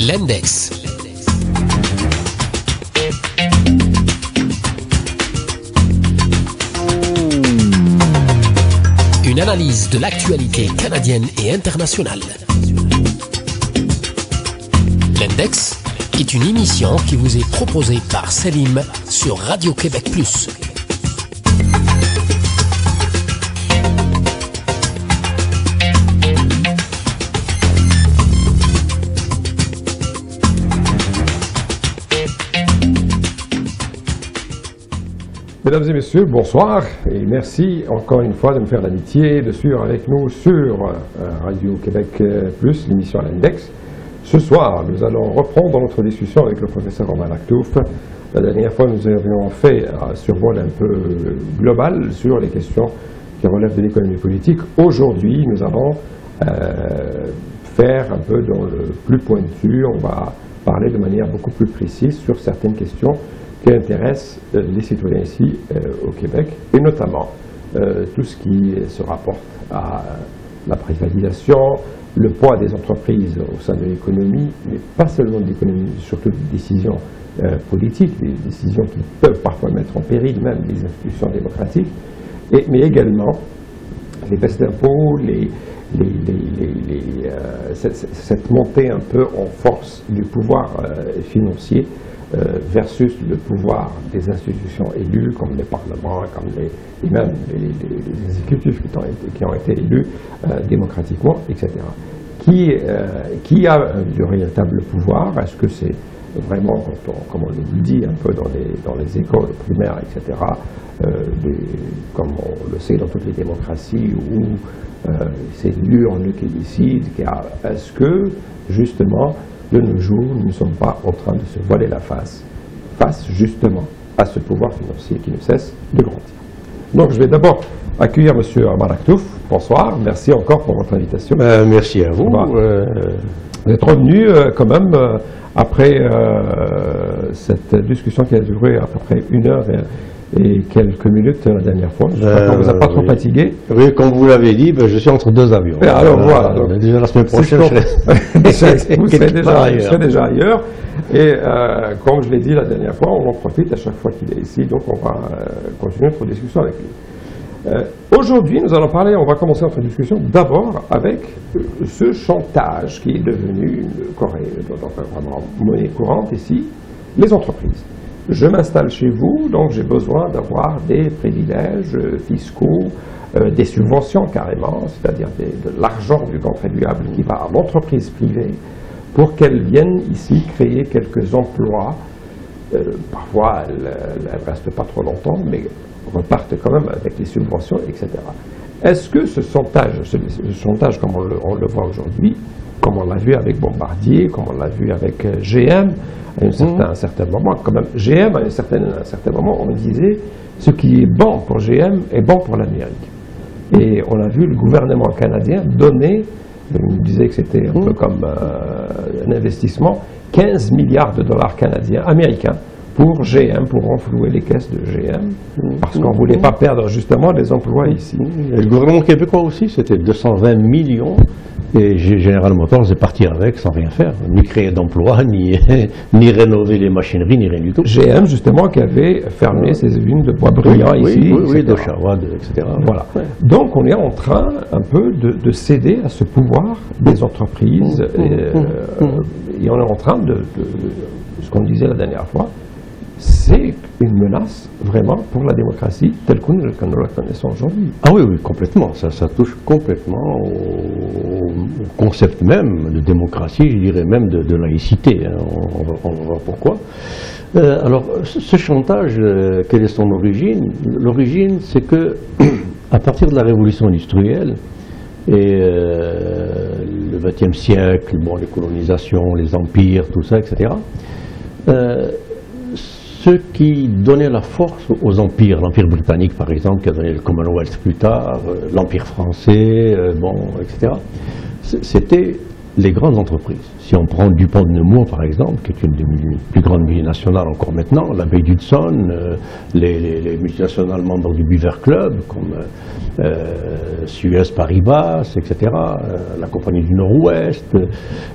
L'Index. Une analyse de l'actualité canadienne et internationale. L'Index est une émission qui vous est proposée par Selim sur Radio-Québec Plus. Mesdames et messieurs, bonsoir et merci encore une fois de me faire l'amitié de suivre avec nous sur Radio-Québec Plus, l'émission à l'Index. Ce soir, nous allons reprendre notre discussion avec le professeur Omar Aktouf. La dernière fois, nous avions fait un survol un peu global sur les questions qui relèvent de l'économie politique. Aujourd'hui, nous allons faire un peu dans le plus pointu. On va parler de manière beaucoup plus précise sur certaines questions qui intéresse les citoyens ici au Québec, et notamment tout ce qui se rapporte à la privatisation, le poids des entreprises au sein de l'économie, mais pas seulement de l'économie, surtout des décisions politiques, des décisions qui peuvent parfois mettre en péril même les institutions démocratiques, mais également les baisses d'impôts, cette montée un peu en force du pouvoir financier versus le pouvoir des institutions élues, comme les parlements, comme et même les exécutifs qui ont été élus démocratiquement, etc. Qui a de véritables pouvoirs? Est-ce que c'est vraiment, comme on le dit un peu dans les écoles primaires, etc., comme on le sait dans toutes les démocraties, où c'est l'urne qui décide, est-ce que, justement, de nos jours, nous ne sommes pas en train de se voiler la face justement à ce pouvoir financier qui ne cesse de grandir. Donc je vais d'abord accueillir M. Omar Aktouf. Bonsoir, merci encore pour votre invitation. Merci à vous. D'être revenu quand même après cette discussion qui a duré à peu près 1 heure et quelques minutes la dernière fois. Je crois qu'on ne vous a pas trop fatigué. Oui, comme vous l'avez dit, je suis entre deux avions. Et alors voilà. Déjà la semaine prochaine, vous serez déjà ailleurs. Et comme je l'ai dit la dernière fois, on en profite à chaque fois qu'il est ici, donc on va continuer notre discussion avec lui. Aujourd'hui, on va commencer notre discussion d'abord avec ce chantage qui est devenu vraiment monnaie courante ici, les entreprises. Je m'installe chez vous, donc j'ai besoin d'avoir des privilèges fiscaux, des subventions carrément, c'est-à-dire de l'argent du contribuable qui va à l'entreprise privée pour qu'elle vienne ici créer quelques emplois. Parfois, elles ne restent pas trop longtemps, mais repartent quand même avec les subventions, etc. Est-ce que ce chantage comme on le voit aujourd'hui, comme on l'a vu avec Bombardier, comme on l'a vu avec GM, à un certain moment, quand même, GM, à un certain moment, on disait ce qui est bon pour GM est bon pour l'Amérique. Et on a vu le gouvernement canadien donner, on disait que c'était un peu comme un investissement, 15 milliards de dollars canadiens, américains, pour GM, pour renflouer les caisses de GM, parce qu'on ne voulait pas perdre justement les emplois ici. Et le gouvernement québécois aussi, c'était 220 millions, et General Motors est parti avec sans rien faire, ni créer d'emplois, ni rénover les machineries, ni rien du tout. GM, justement, qui avait fermé ses usines de bois bruyant ici, d'Oshawa, etc. Voilà. Donc on est en train un peu de céder à ce pouvoir des entreprises, et on est en train de ce qu'on disait la dernière fois, c'est une menace vraiment pour la démocratie telle que nous la connaissons aujourd'hui. Ah oui, complètement. Ça touche complètement au concept même de démocratie, je dirais même de laïcité. Hein. On va voir pourquoi. Alors, ce chantage, quelle est son origine? L'origine, c'est que à partir de la révolution industrielle et le XXe siècle, les colonisations, les empires, tout ça, etc., ce qui donnait la force aux empires, l'Empire britannique par exemple, qui a donné le Commonwealth plus tard, l'Empire français, etc., c'était les grandes entreprises. Si on prend Dupont de Nemours, par exemple, qui est une des plus grandes multinationales encore maintenant, la Baie d'Hudson, les multinationales membres du Beaver Club, comme Suez Paribas, etc., la Compagnie du Nord-Ouest.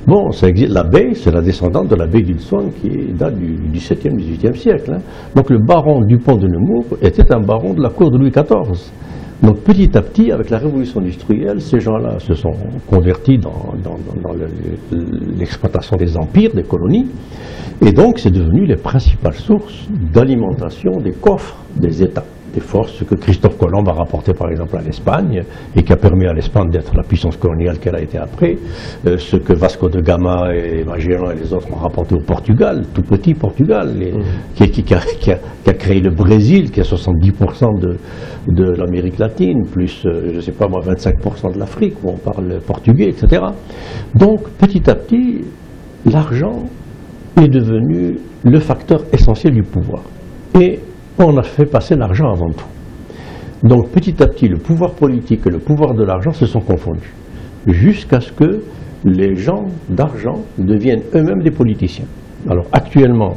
Bon, ça existe. La Baie, c'est la descendante de la Baie d'Hudson qui date du XVIIe, XVIIIe siècle. Hein. Donc le baron Dupont de Nemours était un baron de la cour de Louis XIV. Donc petit à petit, avec la révolution industrielle, ces gens-là se sont convertis dans l'exploitation des empires, des colonies, et donc c'est devenu les principales sources d'alimentation des coffres des États. Des forces que Christophe Colomb a rapportées par exemple à l'Espagne et qui a permis à l'Espagne d'être la puissance coloniale qu'elle a été après, ce que Vasco de Gama et Magellan et les autres ont rapporté au Portugal, tout petit Portugal, qui a créé le Brésil, qui a 70% de l'Amérique latine, plus, je ne sais pas moi, 25% de l'Afrique, où on parle portugais, etc. Donc petit à petit, l'argent est devenu le facteur essentiel du pouvoir. Et on a fait passer l'argent avant tout. Donc petit à petit, le pouvoir politique et le pouvoir de l'argent se sont confondus, jusqu'à ce que les gens d'argent deviennent eux-mêmes des politiciens. Alors actuellement,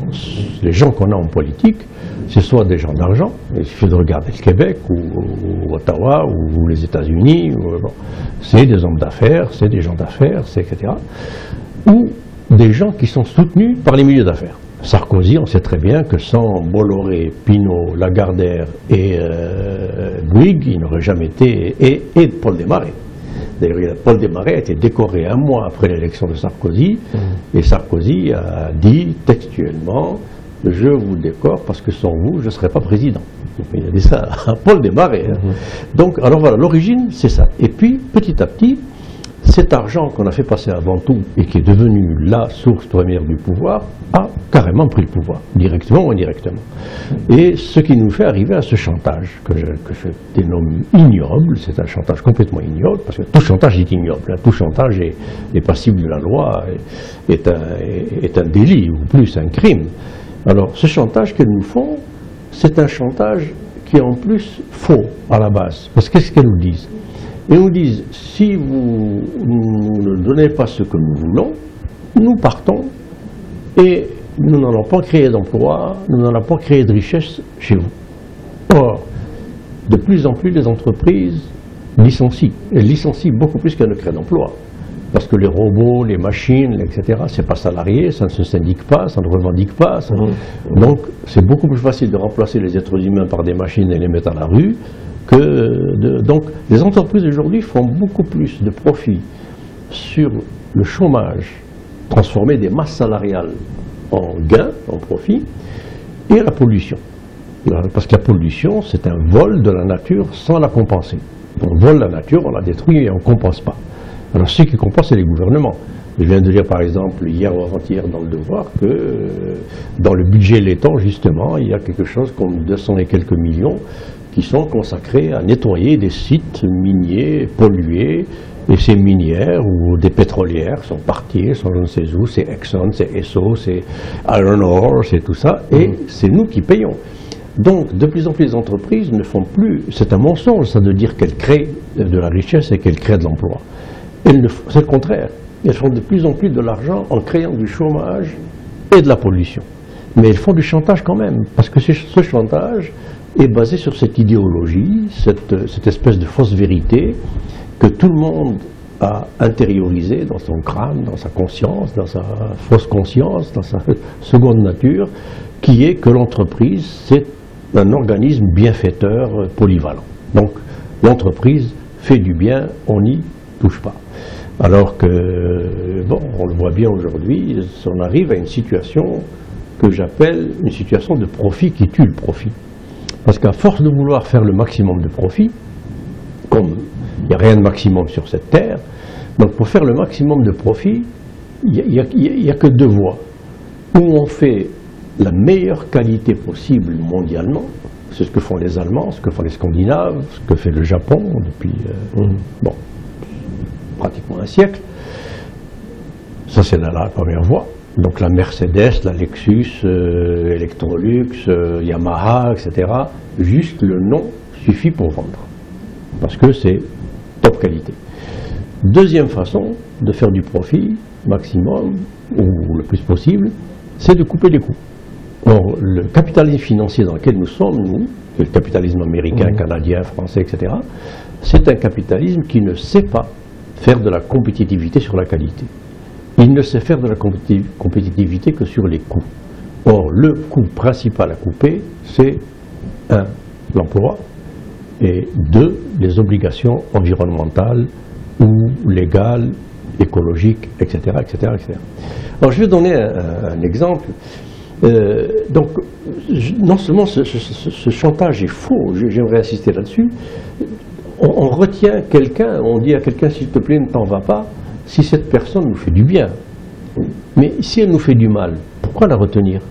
les gens qu'on a en politique, c'est soit des gens d'argent, il suffit de regarder le Québec, ou Ottawa, ou les États-Unis, c'est des hommes d'affaires, c'est des gens d'affaires, etc. Ou des gens qui sont soutenus par les milieux d'affaires. Sarkozy, on sait très bien que sans Bolloré, Pinault, Lagardère et Bouygues, il n'aurait jamais été, et Paul Desmarais. D'ailleurs, Paul Desmarais a été décoré un mois après l'élection de Sarkozy, et Sarkozy a dit textuellement « Je vous décore parce que sans vous, je ne serais pas président ». Il a dit ça à Paul Desmarais. Hein. Donc, alors voilà, l'origine, c'est ça. Et puis, petit à petit, cet argent qu'on a fait passer avant tout et qui est devenu la source première du pouvoir a carrément pris le pouvoir, directement ou indirectement. Et ce qui nous fait arriver à ce chantage que je dénomme ignoble, c'est un chantage complètement ignoble, parce que tout chantage est ignoble, hein, tout chantage est passible de la loi, est un délit, ou plus un crime. Alors ce chantage qu'elles nous font, c'est un chantage qui est en plus faux à la base, parce qu'est-ce qu'elles nous disent ? Et nous disent, si vous ne donnez pas ce que nous voulons, nous partons et nous n'allons pas créer d'emplois, nous n'allons pas créer de richesse chez vous. Or, de plus en plus, les entreprises licencient. Elles licencient beaucoup plus qu'elles ne créent d'emplois. Parce que les robots, les machines, etc., c'est pas salarié, ça ne se syndique pas, ça ne revendique pas. Ça... Donc, c'est beaucoup plus facile de remplacer les êtres humains par des machines et les mettre à la rue. Donc, les entreprises aujourd'hui font beaucoup plus de profit sur le chômage, transformer des masses salariales en gains, en profit, et la pollution. Parce que la pollution, c'est un vol de la nature sans la compenser. On vole la nature, on la détruit et on ne compense pas. Alors, ceux qui compensent, c'est les gouvernements. Je viens de lire, par exemple, hier ou avant-hier dans Le Devoir, que dans le budget laitant, justement, il y a quelque chose comme 200 et quelques millions qui sont consacrés à nettoyer des sites miniers pollués, et ces minières ou des pétrolières sont parties, sont je ne sais où, c'est Exxon, c'est Esso, c'est Iron Ore, c'est tout ça, et c'est nous qui payons. Donc, de plus en plus les entreprises ne font plus, c'est un mensonge ça de dire qu'elles créent de la richesse et qu'elles créent de l'emploi. C'est le contraire. Elles font de plus en plus de l'argent en créant du chômage et de la pollution. Mais elles font du chantage quand même, parce que ce chantage est basé sur cette idéologie, cette espèce de fausse vérité que tout le monde a intériorisée dans son crâne, dans sa conscience, dans sa fausse conscience, dans sa seconde nature, qui est que l'entreprise, c'est un organisme bienfaiteur polyvalent. Donc l'entreprise fait du bien, on n'y touche pas. Alors que, bon, on le voit bien aujourd'hui, on arrive à une situation que j'appelle une situation de profit qui tue le profit. Parce qu'à force de vouloir faire le maximum de profit, comme il n'y a rien de maximum sur cette terre, donc pour faire le maximum de profit, il n'y a que deux voies. Où on fait la meilleure qualité possible mondialement, c'est ce que font les Allemands, ce que font les Scandinaves, ce que fait le Japon depuis bon, pratiquement un siècle. Ça c'est la première voie. Donc la Mercedes, la Lexus, Electrolux, Yamaha, etc. Juste le nom suffit pour vendre. Parce que c'est top qualité. Deuxième façon de faire du profit maximum, ou le plus possible, c'est de couper les coûts. Or, le capitalisme financier dans lequel nous sommes, nous, le capitalisme américain, canadien, français, etc., c'est un capitalisme qui ne sait pas faire de la compétitivité sur la qualité. Il ne sait faire de la compétitivité que sur les coûts. Or, le coût principal à couper, c'est 1. L'emploi, et 2. Les obligations environnementales ou légales, écologiques, etc., etc., etc. Alors, je vais donner un exemple. Donc, non seulement ce chantage est faux, j'aimerais insister là-dessus, on retient quelqu'un, on dit à quelqu'un, s'il te plaît, ne t'en vas pas, si cette personne nous fait du bien. Mais si elle nous fait du mal, pourquoi la retenir?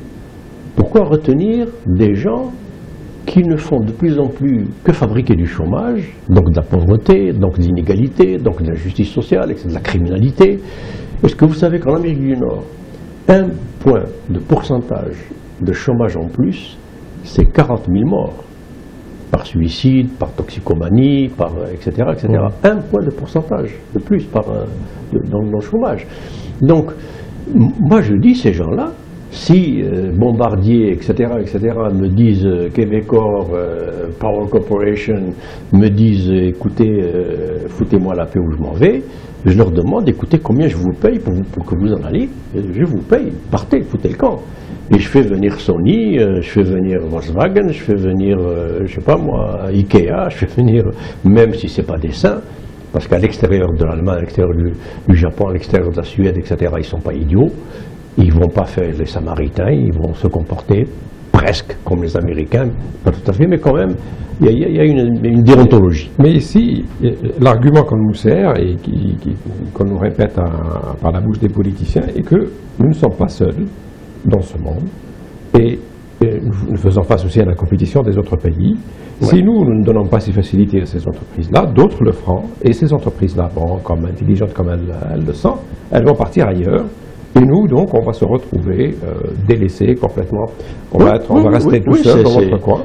Pourquoi retenir des gens qui ne font de plus en plus que fabriquer du chômage, donc de la pauvreté, donc de l'inégalité, donc de l'injustice sociale, etc., de la criminalité? Est-ce que vous savez qu'en Amérique du Nord, 1 point de pourcentage de chômage en plus, c'est 40 000 morts, par suicide, par toxicomanie, par etc., etc. 1 point de pourcentage de plus dans le chômage. Donc, moi je dis, ces gens-là, si Bombardier, etc., me disent, Québecor, Power Corporation, me disent, écoutez, foutez-moi la paix où je m'en vais, je leur demande, écoutez, combien je vous paye pour que vous en alliez? Je vous paye, partez, foutez le camp. Et je fais venir Sony, je fais venir Volkswagen, je fais venir, je sais pas moi, Ikea, je fais venir, même si c'est pas des saints, parce qu'à l'extérieur de l'Allemagne, à l'extérieur du Japon, à l'extérieur de la Suède, etc., ils sont pas idiots. Ils ne vont pas faire les Samaritains, ils vont se comporter presque comme les Américains, pas tout à fait, mais quand même, il y a une déontologie. Mais ici, l'argument qu'on nous sert et qu'on nous répète par la bouche des politiciens est que nous ne sommes pas seuls dans ce monde et nous faisons face aussi à la compétition des autres pays. Ouais. Si nous ne donnons pas ces facilités à ces entreprises-là, d'autres le feront, et ces entreprises-là, bon, comme intelligentes comme elles le sont, elles vont partir ailleurs. Et nous, donc, on va se retrouver délaissés complètement. On va rester tout seul dans notre coin.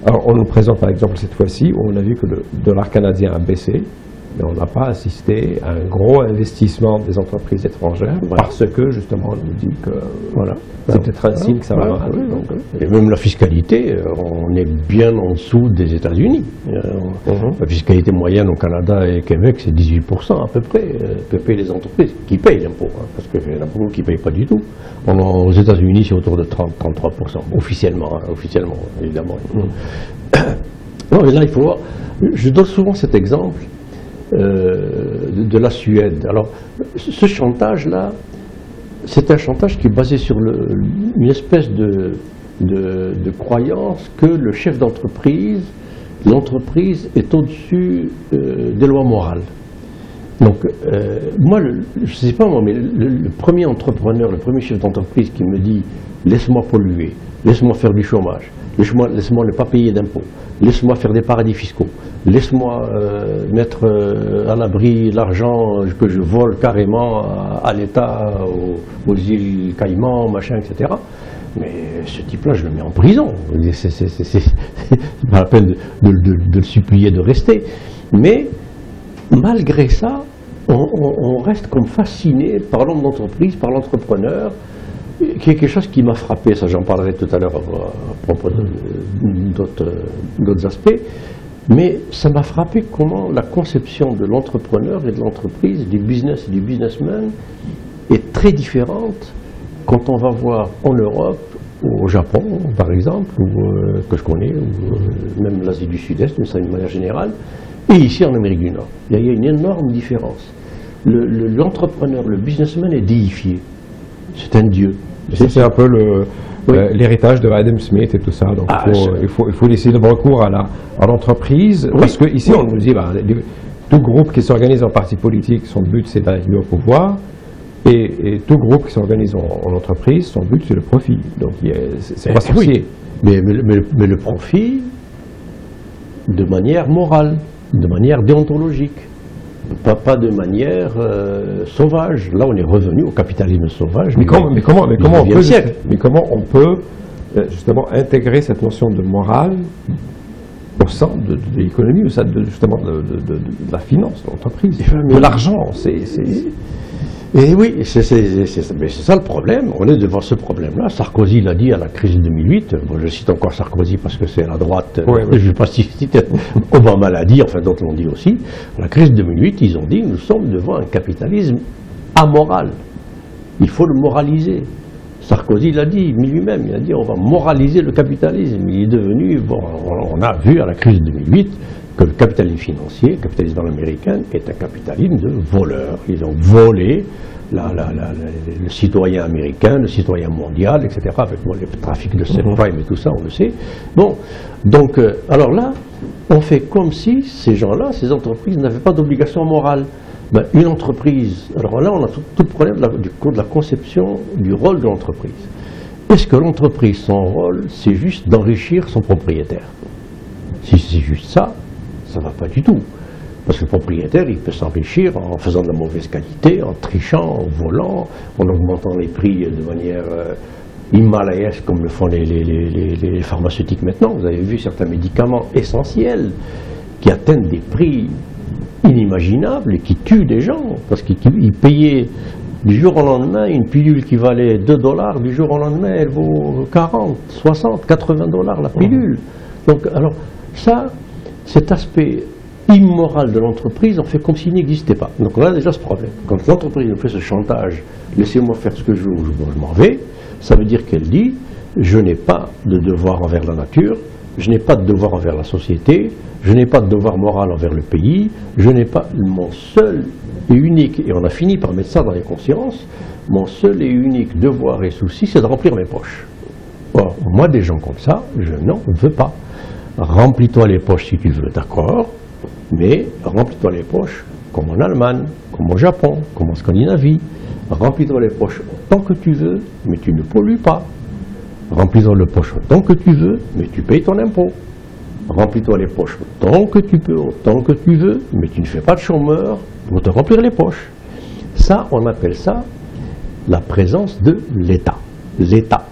Alors, on nous présente, par exemple, cette fois-ci, où on a vu que le dollar canadien a baissé, mais on n'a pas assisté à un gros investissement des entreprises étrangères, parce que, justement, on nous dit que c'est peut-être un signe que ça va mal. Et même la fiscalité, on est bien en dessous des États-Unis. La fiscalité moyenne au Canada et au Québec, c'est 18% à peu près que payent les entreprises, qui payent l'impôt, parce qu'il y en a beaucoup qui ne payent pas du tout. Aux États-Unis, c'est autour de 30-33%, officiellement, évidemment. Non, mais là, il faut voir. Je donne souvent cet exemple de la Suède. Alors, ce chantage-là, c'est un chantage qui est basé sur une espèce de croyance que le chef d'entreprise, l'entreprise est au-dessus des lois morales. Donc, moi, je ne sais pas moi, mais le premier entrepreneur, le premier chef d'entreprise qui me dit « laisse-moi polluer, laisse-moi faire du chômage, laisse-moi ne pas payer d'impôts, laisse-moi faire des paradis fiscaux, laisse-moi mettre à l'abri l'argent que je vole carrément à l'État, aux îles Caïmans, machin, etc. » Mais ce type-là, je le mets en prison. C'est pas la peine de le supplier de rester. Mais malgré ça, on reste comme fasciné par l'homme d'entreprise, par l'entrepreneur, qui est quelque chose qui m'a frappé. Ça, j'en parlerai tout à l'heure à propos d'autres aspects. Mais ça m'a frappé comment la conception de l'entrepreneur et de l'entreprise, du business et du businessman, est très différente quand on va voir en Europe, ou au Japon, par exemple, que je connais, ou même l'Asie du Sud-Est, d'une manière générale, et ici en Amérique du Nord. Il y a une énorme différence. L'entrepreneur, le businessman est déifié. C'est un dieu. C'est un peu l'héritage de Adam Smith et tout ça. Donc il faut laisser le recours à l'entreprise. Parce qu'ici, on nous dit, tout groupe qui s'organise en parti politique, son but c'est d'arriver au pouvoir. Et tout groupe qui s'organise en entreprise, son but c'est le profit. Donc c'est pas sorcier. Mais le profit de manière morale, de manière déontologique, pas de manière sauvage. Là, on est revenu au capitalisme sauvage. Mais comment on peut justement intégrer cette notion de morale pour centre de l'économie, au centre justement de la finance, de l'entreprise, de l'argent. Et oui, c'est ça le problème. On est devant ce problème-là. Sarkozy l'a dit à la crise de 2008. Bon, je cite encore Sarkozy parce que c'est la droite. Oui. Je ne vais pas citer. Obama l'a dit, enfin d'autres l'ont dit aussi. À la crise de 2008, ils ont dit nous sommes devant un capitalisme amoral. Il faut le moraliser. Sarkozy l'a dit lui-même. Il a dit on va moraliser le capitalisme. Il est devenu. Bon, on a vu à la crise de 2008 que le capitalisme financier, le capitalisme américain, est un capitalisme de voleurs. Ils ont volé le citoyen américain, le citoyen mondial, etc., avec le trafic de subprime et tout ça, on le sait. Bon, donc, alors là, on fait comme si ces gens-là, ces entreprises, n'avaient pas d'obligation morale. Ben, une entreprise, alors là, on a tout le problème de la conception du rôle de l'entreprise. Est-ce que l'entreprise, son rôle, c'est juste d'enrichir son propriétaire? Si c'est juste ça, ça ne va pas du tout. Parce que le propriétaire, il peut s'enrichir en faisant de la mauvaise qualité, en trichant, en volant, en augmentant les prix de manière himalayesque, comme le font les pharmaceutiques maintenant. Vous avez vu certains médicaments essentiels qui atteignent des prix inimaginables et qui tuent des gens. Parce qu'ils payaient du jour au lendemain une pilule qui valait $2, du jour au lendemain, elle vaut 40, 60, 80 $ la pilule. Donc, alors, ça, cet aspect immoral de l'entreprise, on fait comme s'il n'existait pas. Donc on a déjà ce problème. Quand l'entreprise nous fait ce chantage, laissez-moi faire ce que je veux, je m'en vais, ça veut dire qu'elle dit, je n'ai pas de devoir envers la nature, je n'ai pas de devoir envers la société, je n'ai pas de devoir moral envers le pays, je n'ai pas mon seul et unique, et on a fini par mettre ça dans les consciences, mon seul et unique devoir et souci, c'est de remplir mes poches. Or, moi, des gens comme ça, je n'en veux pas. Remplis-toi les poches si tu veux, d'accord, mais remplis-toi les poches comme en Allemagne, comme au Japon, comme en Scandinavie. Remplis-toi les poches autant que tu veux, mais tu ne pollues pas. Remplis-toi les poches autant que tu veux, mais tu payes ton impôt. Remplis-toi les poches autant que tu peux, autant que tu veux, mais tu ne fais pas de chômeur pour te remplir les poches. Ça, on appelle ça la présence de l'État. L'État.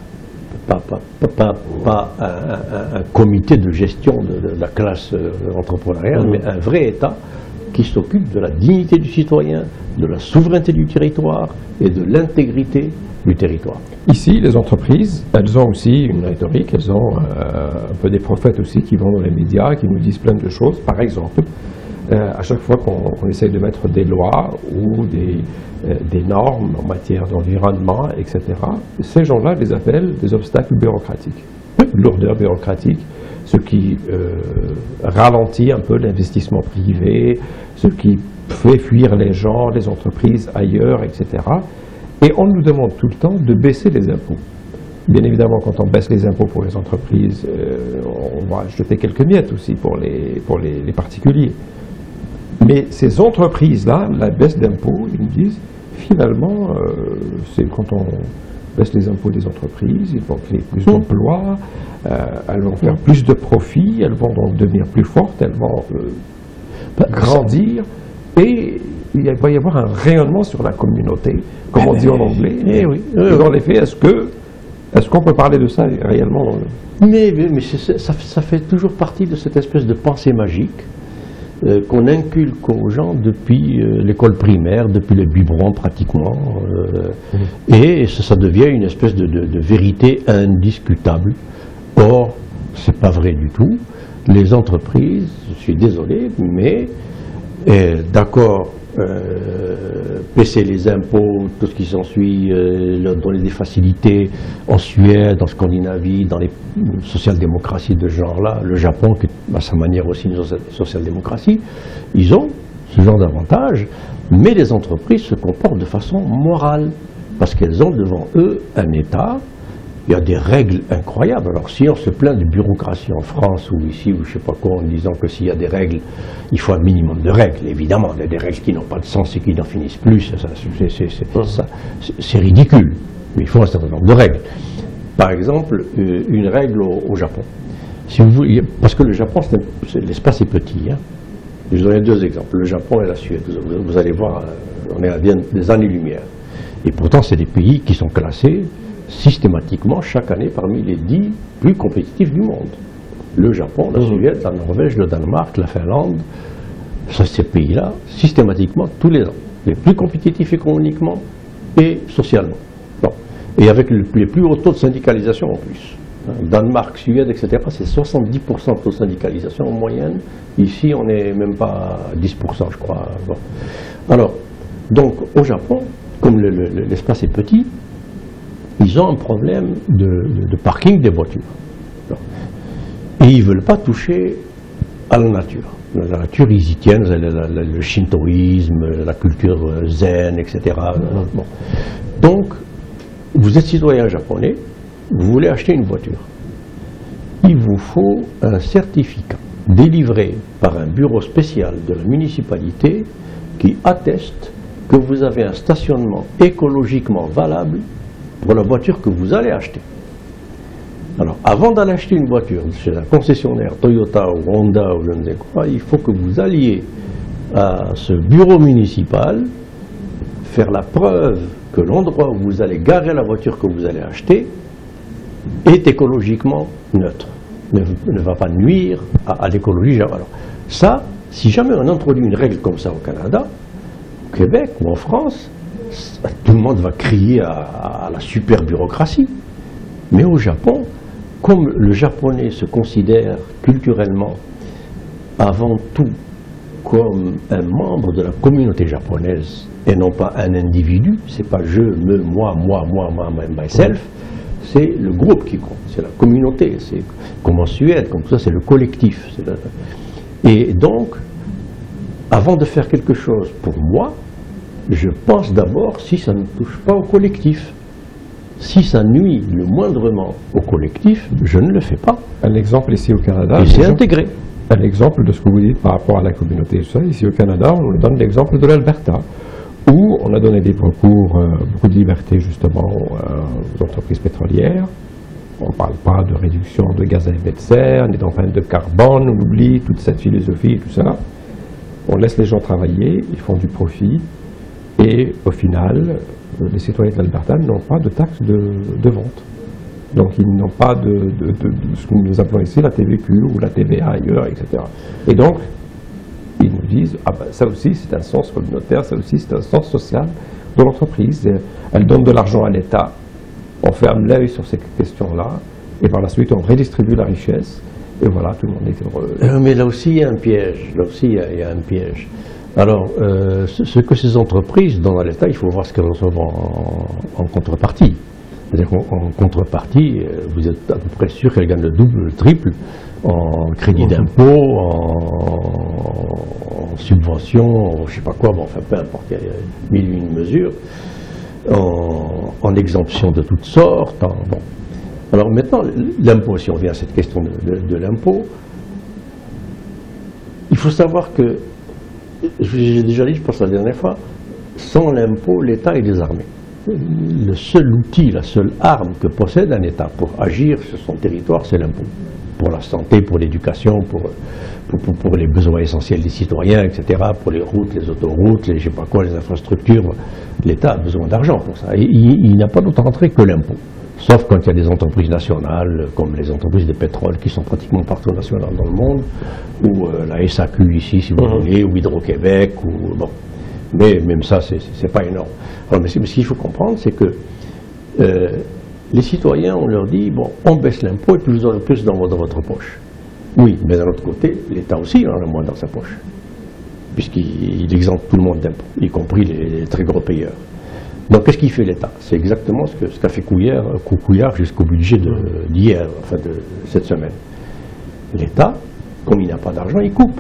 Pas un comité de gestion de la classe entrepreneuriale, mais un vrai État qui s'occupe de la dignité du citoyen, de la souveraineté du territoire et de l'intégrité du territoire. Ici, les entreprises, elles ont aussi une rhétorique, elles ont un peu des prophètes aussi qui vont dans les médias, qui nous disent plein de choses. Par exemple, à chaque fois qu'on essaye de mettre des lois ou des normes en matière d'environnement, etc., ces gens-là les appellent des obstacles bureaucratiques. Lourdeur bureaucratique, ce qui ralentit un peu l'investissement privé, ce qui fait fuir les gens, les entreprises ailleurs, etc. Et on nous demande tout le temps de baisser les impôts. Bien évidemment, quand on baisse les impôts pour les entreprises, on va jeter quelques miettes aussi pour les particuliers. Mais ces entreprises-là, la baisse d'impôts, ils nous disent, finalement, c'est quand on baisse les impôts des entreprises, ils vont créer plus d'emplois, elles vont faire plus de profits, elles vont donc devenir plus fortes, elles vont grandir, et il va y avoir un rayonnement sur la communauté, comme on dit en anglais. Et dans les faits, est-ce qu'on peut parler de ça réellement? Mais ça fait toujours partie de cette espèce de pensée magique qu'on inculque aux gens depuis l'école primaire, depuis le biberon pratiquement, et ça devient une espèce de vérité indiscutable. Or, c'est pas vrai du tout. Les entreprises, je suis désolé, mais d'accord, baisser les impôts, tout ce qui s'ensuit, donner des facilités en Suède, en Scandinavie, dans les social-démocraties de ce genre-là, le Japon, qui est à sa manière aussi une social-démocratie, ils ont ce genre d'avantages, mais les entreprises se comportent de façon morale, parce qu'elles ont devant eux un État. Il y a des règles incroyables. Alors si on se plaint de bureaucratie en France ou ici ou je ne sais pas quoi en disant que s'il y a des règles, il faut un minimum de règles. Évidemment, il y a des règles qui n'ont pas de sens et qui n'en finissent plus. C'est ridicule. Mais il faut un certain nombre de règles. Par exemple, une règle au Japon. Si vous voulez, parce que le Japon, l'espace est petit. Hein. Je vous donne deux exemples. Le Japon et la Suède. Vous allez voir, on est à des années-lumière. Et pourtant, c'est des pays qui sont classés systématiquement chaque année parmi les 10 plus compétitifs du monde. Le Japon, la Suède, la Norvège, le Danemark, la Finlande, ces pays-là, systématiquement, tous les ans, les plus compétitifs économiquement et socialement. Bon. Et avec les plus hauts taux de syndicalisation en plus. Danemark, Suède, etc., c'est 70% de taux de syndicalisation en moyenne. Ici, on n'est même pas à 10%, je crois. Bon. Alors, donc, au Japon, comme l'espace est petit, ils ont un problème de parking des voitures. Bon. Et ils ne veulent pas toucher à la nature. La nature, ils y tiennent, le shintoïsme, la culture zen, etc. Bon. Donc, vous êtes citoyen japonais, vous voulez acheter une voiture. Il vous faut un certificat délivré par un bureau spécial de la municipalité qui atteste que vous avez un stationnement écologiquement valable pour la voiture que vous allez acheter. Alors, avant d'aller acheter une voiture chez un concessionnaire Toyota ou Honda ou je ne sais quoi, il faut que vous alliez à ce bureau municipal faire la preuve que l'endroit où vous allez garer la voiture que vous allez acheter est écologiquement neutre, ne va pas nuire à l'écologie. Alors, ça, si jamais on introduit une règle comme ça au Canada, au Québec ou en France, tout le monde va crier à la super bureaucratie. Mais au Japon, comme le japonais se considère culturellement avant tout comme un membre de la communauté japonaise et non pas un individu, c'est pas je, me, moi, myself, c'est le groupe qui compte, c'est la communauté, c'est comme en Suède, comme tout ça, c'est le collectif. Et donc, avant de faire quelque chose pour moi, je pense d'abord si ça ne touche pas au collectif. Si ça nuit le moindrement au collectif, je ne le fais pas. Un exemple ici au Canada. Et c'est intégré. Un exemple de ce que vous dites par rapport à la communauté. Ici au Canada, on donne l'exemple de l'Alberta, où on a donné des beaucoup de liberté justement aux entreprises pétrolières. On ne parle pas de réduction de gaz à effet de serre, ni d'empreinte de carbone, on oublie toute cette philosophie et tout ça. On laisse les gens travailler, ils font du profit, et au final, les citoyens de l'Alberta n'ont pas de taxe de vente. Donc ils n'ont pas de ce que nous appelons ici la TVQ ou la TVA ailleurs, etc. Et donc, ils nous disent, ah ben, ça aussi c'est un sens communautaire, ça aussi c'est un sens social de l'entreprise. Elle donne de l'argent à l'État, on ferme l'œil sur ces questions-là, et par la suite on redistribue la richesse, et voilà, tout le monde est heureux. Mais là aussi il y a un piège, il y a un piège. Alors, ce que ces entreprises donnent à l'État, il faut voir ce qu'elles reçoivent en contrepartie. C'est-à-dire qu'en contrepartie, vous êtes à peu près sûr qu'elles gagnent le double, le triple en crédit d'impôt, en subvention, je ne sais pas quoi, bon, enfin peu importe, il y a mille et une mesures, en exemption de toutes sortes. Bon. Alors maintenant, l'impôt, si on revient à cette question de l'impôt, il faut savoir que, j'ai déjà dit, je pense la dernière fois, sans l'impôt, l'État est désarmé. Le seul outil, la seule arme que possède un État pour agir sur son territoire, c'est l'impôt. Pour la santé, pour l'éducation, pour les besoins essentiels des citoyens, etc., pour les routes, les autoroutes, les je sais pas quoi, les infrastructures. L'État a besoin d'argent pour ça. Et il n'a pas d'autre entrée que l'impôt. Sauf quand il y a des entreprises nationales, comme les entreprises de pétrole, qui sont pratiquement partout nationales dans le monde, ou la SAQ ici, si vous voulez, ou Hydro-Québec, ou bon. Mais même ça, c'est pas énorme. Alors, mais ce qu'il faut comprendre, c'est que les citoyens, on leur dit, bon, on baisse l'impôt et puis vous aurez plus dans votre poche. Oui, mais d'un autre côté, l'État aussi en a moins dans sa poche, puisqu'il exempte tout le monde d'impôts, y compris les très gros payeurs. Donc, qu'est-ce qu'il fait l'État? C'est exactement ce qu'a fait Couillard jusqu'au budget d'hier, enfin de cette semaine. L'État, comme il n'a pas d'argent, il coupe.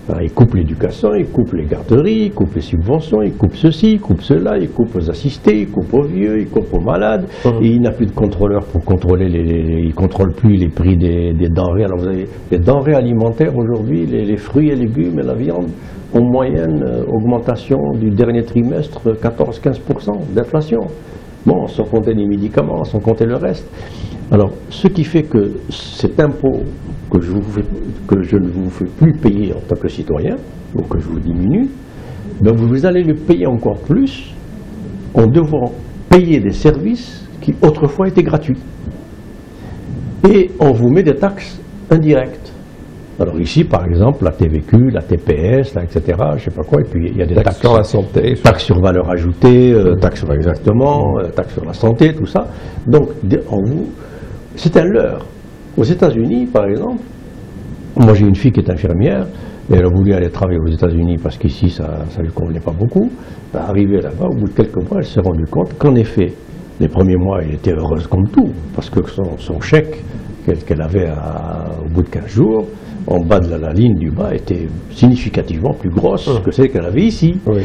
Alors, il coupe l'éducation, il coupe les garderies, il coupe les subventions, il coupe ceci, il coupe cela, il coupe aux assistés, il coupe aux vieux, il coupe aux malades, et il n'a plus de contrôleurs pour contrôler il ne contrôle plus les prix des denrées. Alors vous avez les denrées alimentaires aujourd'hui, les fruits et légumes et la viande, en moyenne, augmentation du dernier trimestre, 14-15% d'inflation. Bon, sans compter les médicaments, sans compter le reste. Alors, ce qui fait que cet impôt que je ne vous fais plus payer en tant que citoyen, ou que je vous diminue, ben vous allez le payer encore plus en devant payer des services qui autrefois étaient gratuits. et on vous met des taxes indirectes. Alors ici, par exemple, la TVQ, la TPS, là, etc., je ne sais pas quoi, et puis il y a des taxes sur la santé, taxes sur valeur ajoutée, taxes sur exactement, taxes sur la santé, tout ça. Donc, c'est un leurre. Aux États-Unis, par exemple, moi j'ai une fille qui est infirmière, et elle a voulu aller travailler aux États-Unis parce qu'ici ça ne lui convenait pas beaucoup. Arrivée là-bas, au bout de quelques mois, elle s'est rendue compte qu'en effet, les premiers mois, elle était heureuse comme tout, parce que son chèque qu'elle avait au bout de 15 jours, en bas de la ligne du bas, était significativement plus grosse que celle qu'elle avait ici. Oui.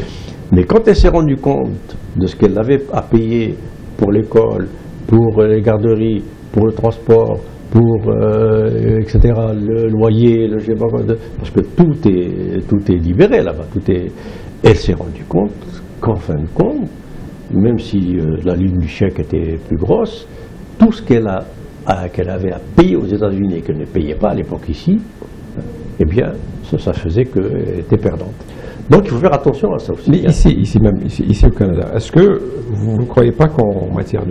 Mais quand elle s'est rendue compte de ce qu'elle avait à payer pour l'école, pour les garderies, pour le transport, pour etc., le loyer, parce que tout est libéré là-bas. Elle s'est rendue compte qu'en fin de compte, même si la ligne du chèque était plus grosse, tout ce qu'elle avait à payer aux États-Unis et qu'elle ne payait pas à l'époque ici, eh bien, ça faisait qu'elle était perdante. Donc il faut faire attention à ça aussi. Mais ici au Canada, est-ce que vous ne croyez pas qu'en matière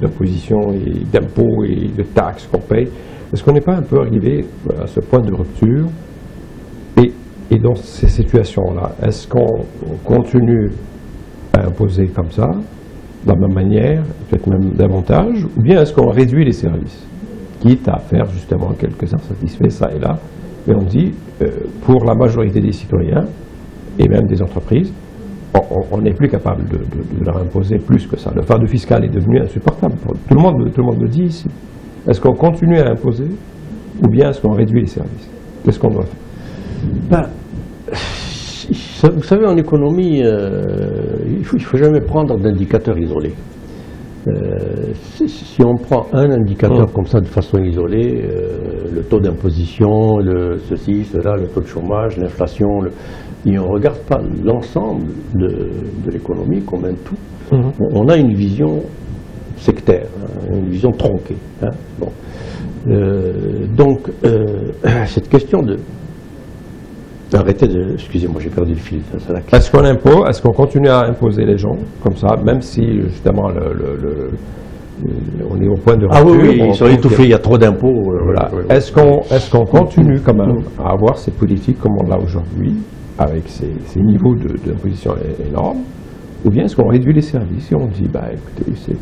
d'imposition et d'impôts et de taxes qu'on paye, est-ce qu'on n'est pas un peu arrivé à ce point de rupture? Et dans ces situations-là, est-ce qu'on continue à imposer comme ça, de la même manière, peut-être même davantage, ou bien est-ce qu'on réduit les services, quitte à faire justement quelques insatisfaits, ça et là, mais on dit, pour la majorité des citoyens, et même des entreprises, on n'est plus capable de leur imposer plus que ça. Le fardeau fiscal est devenu insupportable. Tout le monde le dit ici. Est-ce qu'on continue à imposer, ou bien est-ce qu'on réduit les services? Qu'est-ce qu'on doit faire? Vous savez, en économie, il ne faut jamais prendre d'indicateurs isolés. Si on prend un indicateur comme ça de façon isolée, le taux d'imposition, ceci, cela, le taux de chômage, l'inflation, et on ne regarde pas l'ensemble de l'économie comme un tout, on a une vision sectaire, une vision tronquée. Bon. Donc, cette question de... Excusez-moi, j'ai perdu le fil. Est-ce qu'on continue à imposer les gens comme ça, même si justement on est au point de rupture? Ah oui, ils sont étouffés, il y a trop d'impôts. Voilà. Est-ce qu'on continue quand même à avoir ces politiques comme on l'a aujourd'hui, avec ces niveaux d'imposition énormes, ou bien est-ce qu'on réduit les services et on dit, écoutez,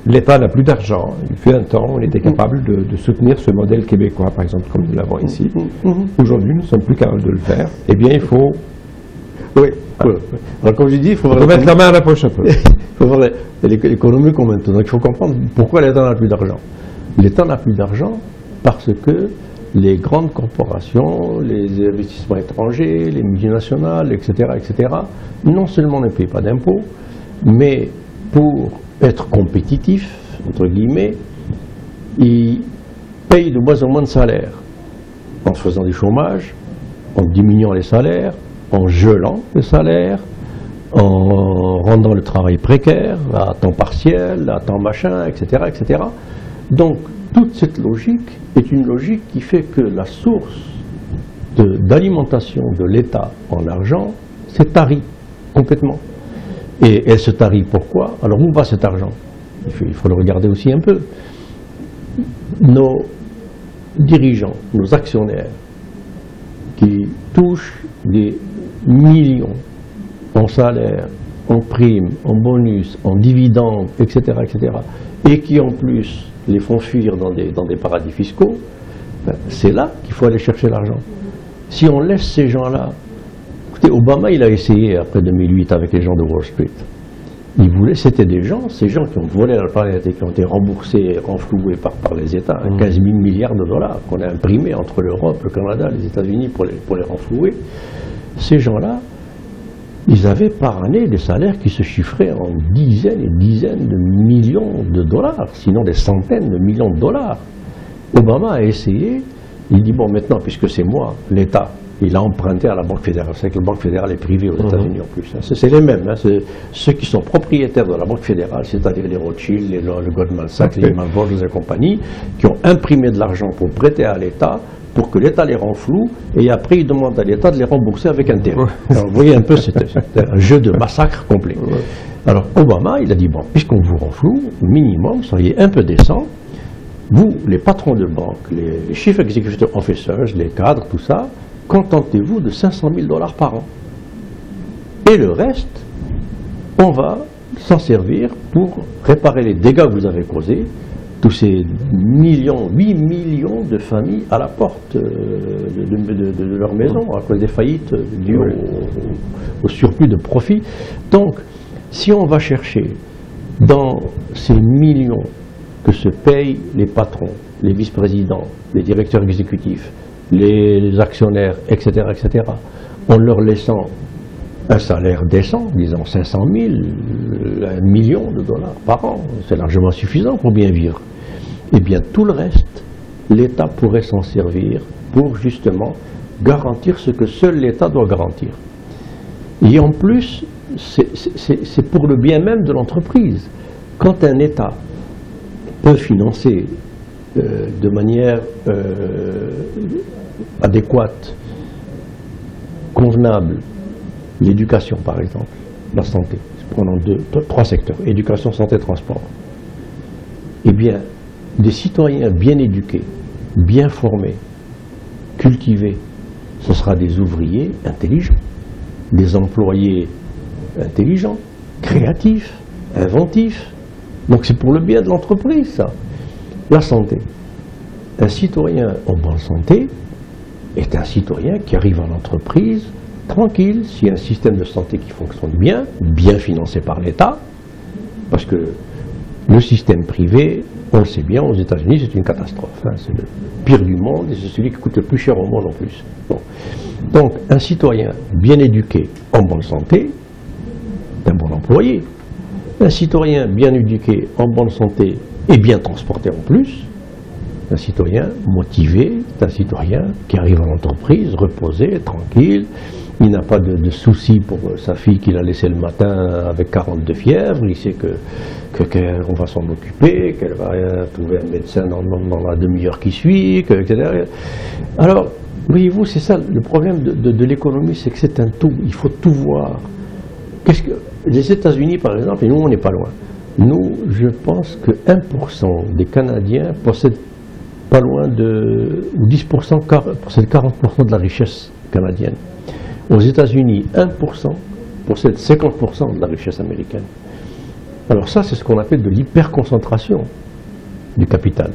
l'État n'a plus d'argent. Il fait un temps, on était capable de soutenir ce modèle québécois, par exemple, comme nous l'avons ici. Aujourd'hui, nous ne sommes plus capables de le faire. Eh bien, il faut... Oui. Alors, comme je dis, il faut mettre la main à la poche un peu. Il faut voir l'économie comme un tout. Donc, il faut comprendre pourquoi l'État n'a plus d'argent. L'État n'a plus d'argent parce que les grandes corporations, les investissements étrangers, les multinationales, etc., non seulement ne payent pas d'impôts, mais pour être compétitifs, entre guillemets, ils payent de moins en moins de salaires, en faisant du chômage, en diminuant les salaires, en gelant les salaires, en rendant le travail précaire, à temps partiel, à temps machin, etc., etc. Donc, toute cette logique est une logique qui fait que la source d'alimentation de l'État en argent s'est tarie complètement. Et elle se tarie pourquoi? Alors où va cet argent? Il faut le regarder aussi un peu. Nos dirigeants, nos actionnaires, qui touchent des millions en salaire, en primes, en bonus, en dividendes, etc., et qui en plus les font fuir dans des paradis fiscaux, c'est là qu'il faut aller chercher l'argent. Si on laisse ces gens-là... Écoutez, Obama, il a essayé après 2008 avec les gens de Wall Street. C'était ces gens qui ont volé la planète et qui ont été remboursés, renfloués par les États, 15 000 milliards de dollars qu'on a imprimés entre l'Europe, le Canada, les États-Unis pour les renflouer. Ces gens-là, ils avaient par année des salaires qui se chiffraient en dizaines et dizaines de millions de dollars, sinon des centaines de millions de dollars. Obama a essayé, il dit, bon maintenant, puisque c'est moi, l'État, il a emprunté à la Banque fédérale. C'est que la Banque fédérale est privée aux États-Unis en plus. C'est les mêmes. Ceux qui sont propriétaires de la Banque fédérale, c'est-à-dire les Rothschild, le Goldman Sachs, les Lehman Brothers et compagnie, qui ont imprimé de l'argent pour prêter à l'État, pour que l'État les renfloue, et après ils demandent à l'État de les rembourser avec intérêt. Alors, vous voyez un peu, c'était un jeu de massacre complet. Alors Obama, il a dit, bon, puisqu'on vous renfloue, minimum, soyez un peu décent, Vous, les patrons de banque, les chief executive officers, les cadres, tout ça, contentez-vous de 500 000 $ par an. Et le reste, on va s'en servir pour réparer les dégâts que vous avez causés, tous ces 8 millions de familles à la porte de leur maison à cause des faillites dues au surplus de profit. Donc, si on va chercher dans ces millions que se payent les patrons, les vice-présidents, les directeurs exécutifs, les actionnaires, etc., en leur laissant un salaire décent, disons 500 000, 1 million de $ par an, c'est largement suffisant pour bien vivre. Eh bien, tout le reste, l'État pourrait s'en servir pour justement garantir ce que seul l'État doit garantir. Et en plus, c'est pour le bien même de l'entreprise. Quand un État peut financer de manière adéquate, convenable, l'éducation par exemple, la santé, prenons 3 secteurs, éducation, santé, transport, eh bien, des citoyens bien éduqués, bien formés, cultivés, ce sera des ouvriers intelligents, des employés intelligents, créatifs, inventifs. Donc c'est pour le bien de l'entreprise, ça. La santé. Un citoyen en bonne santé est un citoyen qui arrive à l'entreprise tranquille, s'il y a un système de santé qui fonctionne bien, bien financé par l'État, parce que le système privé, on le sait bien, aux États-Unis, c'est une catastrophe. Hein, c'est le pire du monde et c'est celui qui coûte le plus cher au monde en plus. Bon. Donc, un citoyen bien éduqué, en bonne santé, est un bon employé. Un citoyen bien éduqué, en bonne santé et bien transporté en plus, un citoyen motivé, c'est un citoyen qui arrive à l'entreprise, reposé, tranquille, il n'a pas de soucis pour sa fille qu'il a laissée le matin avec 42 fièvres, il sait qu'on va s'en occuper, qu'elle va trouver un médecin dans la demi-heure qui suit, etc. Alors, voyez-vous, c'est ça, le problème de l'économie, c'est que c'est un tout, il faut tout voir. Les États-Unis, par exemple, et nous, on n'est pas loin. Nous, je pense que 1% des Canadiens possèdent pas loin de 10%, possèdent 40% de la richesse canadienne. Aux États-Unis, 1% possède 50% de la richesse américaine. Alors ça, c'est ce qu'on appelle de l'hyperconcentration du capital.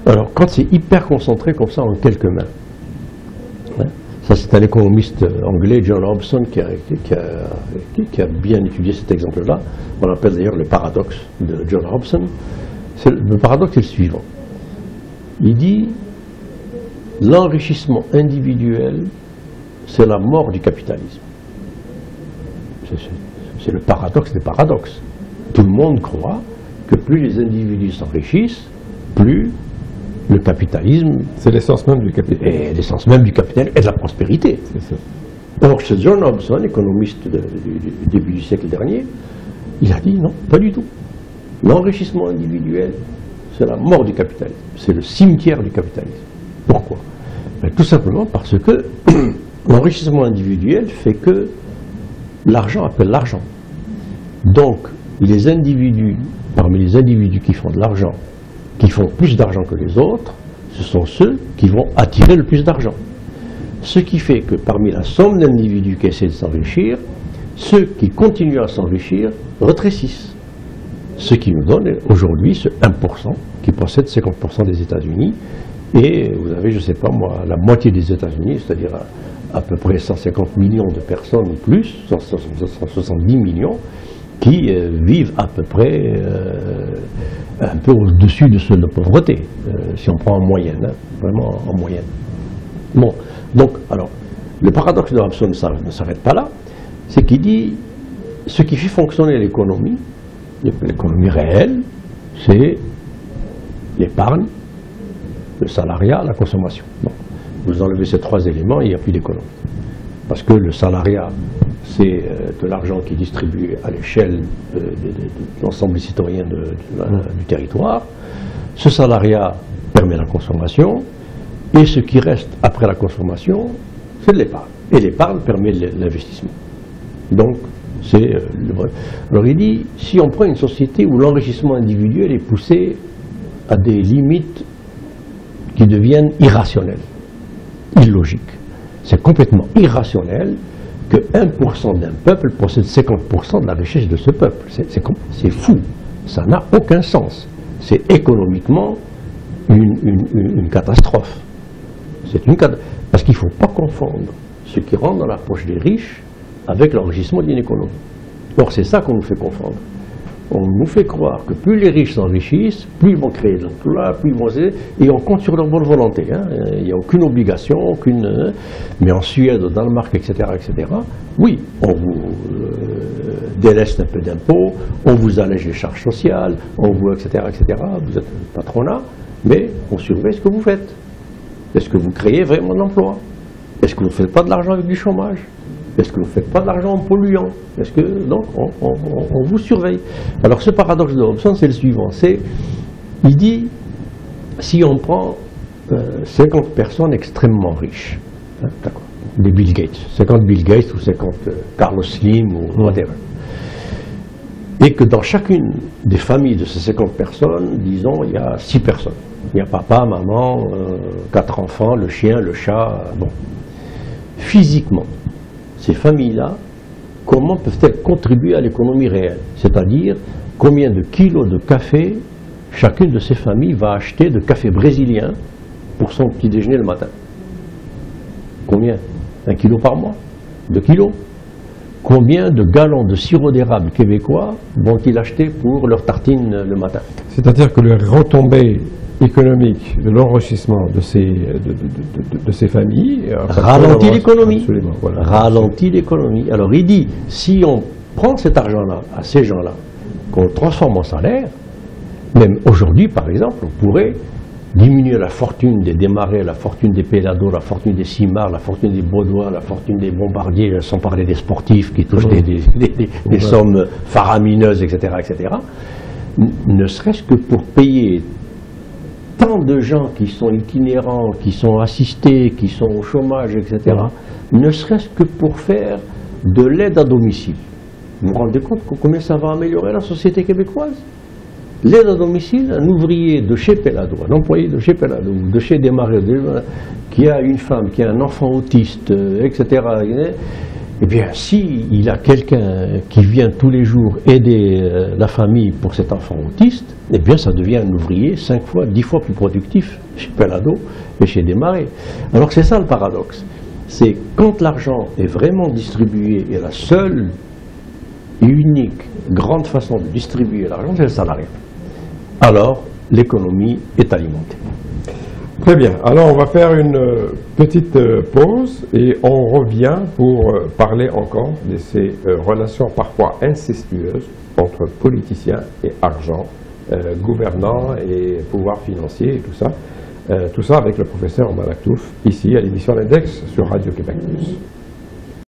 Alors, quand c'est hyper concentré comme ça en quelques mains, hein, ça c'est un économiste anglais, John Hobson, qui a bien étudié cet exemple-là. On l'appelle d'ailleurs le paradoxe de John Hobson. Le paradoxe est le suivant. Il dit, l'enrichissement individuel, c'est la mort du capitalisme. C'est le paradoxe des paradoxes. Tout le monde croit que plus les individus s'enrichissent, plus le capitalisme... C'est l'essence même du capitalisme. Et l'essence même du capitalisme et de la prospérité. C'est ça. Or, ce John Hobson, économiste du début du siècle dernier, il a dit non, pas du tout. L'enrichissement individuel, c'est la mort du capitalisme. C'est le cimetière du capitalisme. Pourquoi? Ben, tout simplement parce que l'enrichissement individuel fait que l'argent appelle l'argent. Donc, les individus, parmi les individus qui font de l'argent, qui font plus d'argent que les autres, ce sont ceux qui vont attirer le plus d'argent. Ce qui fait que parmi la somme d'individus qui essaient de s'enrichir, ceux qui continuent à s'enrichir rétrécissent. Ce qui nous donne aujourd'hui ce 1% qui possède 50% des États-Unis. Et vous avez, je ne sais pas moi, la moitié des États-Unis, c'est-à-dire à peu près 150 millions de personnes ou plus, 170 millions, qui vivent à peu près un peu au-dessus de seuil de pauvreté, si on prend en moyenne, hein, vraiment en moyenne. Bon, donc, alors, le paradoxe de Hobson ne s'arrête pas là, c'est qu'il dit, ce qui fait fonctionner l'économie réelle, c'est l'épargne, le salariat, la consommation. Bon. Vous enlevez ces 3 éléments, il n'y a plus d'économie. Parce que le salariat, c'est de l'argent qui est distribué à l'échelle de l'ensemble des citoyens du territoire. Ce salariat permet la consommation, et ce qui reste après la consommation, c'est de l'épargne. Et l'épargne permet l'investissement. Donc, c'est le vrai. Alors il dit, si on prend une société où l'enrichissement individuel est poussé à des limites qui deviennent irrationnelles, illogiques. C'est complètement irrationnel que 1% d'un peuple possède 50% de la richesse de ce peuple. C'est fou. Ça n'a aucun sens. C'est économiquement une catastrophe. C'est une catastrophe. Parce qu'il ne faut pas confondre ce qui rentre dans la poche des riches avec l'enrichissement d'une économie. Or, c'est ça qu'on nous fait confondre. On nous fait croire que plus les riches s'enrichissent, plus ils vont créer de l'emploi, plus ils vont... Et on compte sur leur bonne volonté. Hein. Il n'y a aucune obligation, aucune... Mais en Suède, au Danemark, etc., oui, on vous déleste un peu d'impôts, on vous allège les charges sociales, on vous... etc., vous êtes patronat, mais on surveille ce que vous faites. Est-ce que vous créez vraiment de l'emploi? Est-ce que vous ne faites pas de l'argent avec du chômage? Est-ce que vous ne faites pas de l'argent en polluant? Est-ce que... Donc, on vous surveille. Alors, ce paradoxe de Hobson, c'est le suivant. Il dit, si on prend 50 personnes extrêmement riches, hein, d'accord, des Bill Gates, 50 Bill Gates ou 50 Carlos Slim ou whatever, et que dans chacune des familles de ces 50 personnes, disons, il y a 6 personnes. Il y a papa, maman, 4 enfants, le chien, le chat, bon. Physiquement, ces familles-là, comment peuvent-elles contribuer à l'économie réelle? C'est-à-dire, combien de kilos de café chacune de ces familles va acheter de café brésilien pour son petit déjeuner le matin? Combien? 1 kilo par mois? 2 kilos? Combien de gallons de sirop d'érable québécois vont-ils acheter pour leur tartine le matin? C'est-à-dire que les retombées économiques de l'enrichissement de ces familles ralentit l'économie. Voilà. Ralentit l'économie. Alors il dit, si on prend cet argent-là à ces gens-là, qu'on le transforme en salaire, même aujourd'hui par exemple, on pourrait diminuer la fortune des Desmarais, la fortune des Pellado, la fortune des Simard, la fortune des Baudois, la fortune des Bombardiers, sans parler des sportifs qui touchent des sommes faramineuses, etc., ne serait-ce que pour payer tant de gens qui sont itinérants, qui sont assistés, qui sont au chômage, etc., ne serait-ce que pour faire de l'aide à domicile. Vous vous rendez compte combien ça va améliorer la société québécoise? L'aide à domicile, un ouvrier de chez Pellado, un employé de chez Pellado, de chez Desmarais, qui a une femme, qui a un enfant autiste, etc., eh bien, s'il a quelqu'un qui vient tous les jours aider la famille pour cet enfant autiste, eh bien, ça devient un ouvrier 5 fois, 10 fois plus productif chez Pellado et chez Desmarais. Alors, c'est ça le paradoxe. C'est quand l'argent est vraiment distribué, et la seule et unique grande façon de distribuer l'argent, c'est le salariat. Alors, l'économie est alimentée. Très bien. Alors, on va faire une petite pause et on revient pour parler encore de ces relations parfois incestueuses entre politiciens et argent, gouvernants et pouvoir financier et tout ça. Tout ça avec le professeur Omar Aktouf, ici à l'émission L'Index sur Radio Québec Plus.